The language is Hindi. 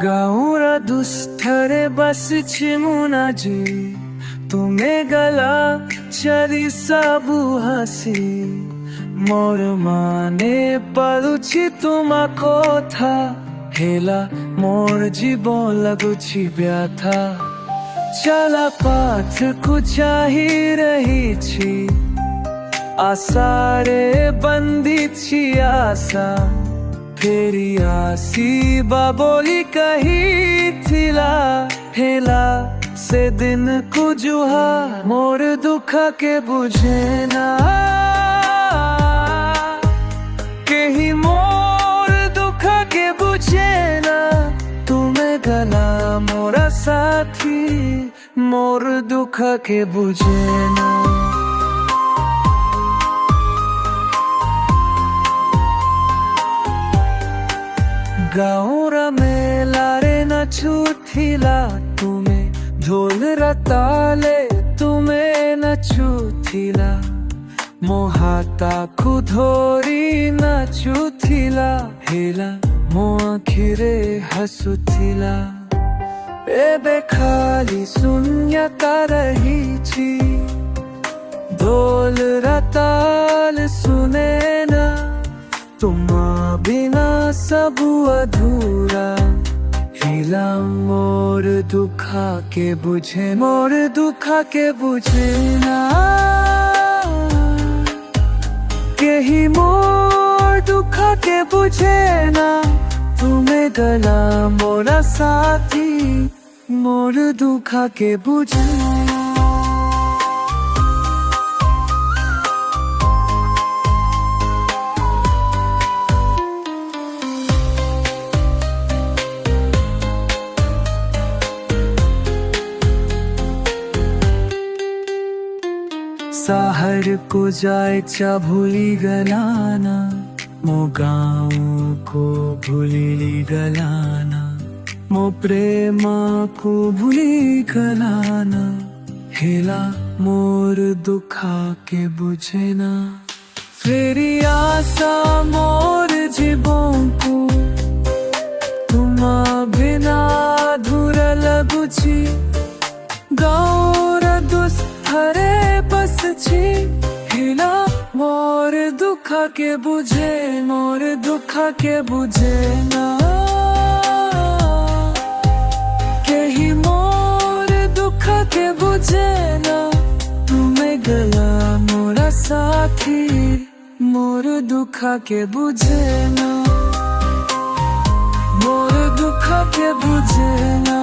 গাঁৱৰা দুস্থৰে বাচিছি মোনাজি তুমি গলা চাৰি সাবু হাসি মোর মানে পালুছি তোমা কথা হেলা মোর জীবন লাগুছি ব্যথা চলা পাথକୁ চাহি রহিছি আশারে বন্দিছি আশা फेरी आसीबा बोली कही थिला हेला से दिन को जुहा मोर दुखा के बुझे ना कही मोर दुखा के बुझे ना तुम्हें गला मोरा साथी मोर दुखा के बुझे ना गाँवरा मेलारे नछुथिला तुम्हें ढोलरा ताले तुम्हें नछुथिला मोहाता खुधोरी नछुथिला हेला मो आखिरे हसुथिला एबे खाली शून्यता रहीची ढोलरा ताल सुने ना तुम्हा बिना सब अधूरा हिला मोर दुखा के बुझे मोर दुखा के बुझे ना यही मोर दुखा के बुझे ना तुम्हें गला मोरा साथी मोर दुखा के बुझे शहर को जाए चा भूली गलाना मो गाँव को भूली गलाना मो प्रेमा को भूली गलाना हेला मोर दुखा के बुझे ना फेरी आशा मोर जीवों को तुमा बिना धुरा लगुची गाँवरा दुस्थरे बसची हिला मोर दुखा के बुझे मोर दुखा के बुझे ना कही मोर दुखा के बुझे ना तुम्हें गला मोरा साथी मोर दुखा के बुझे ना मोर दुखा के बुझे ना।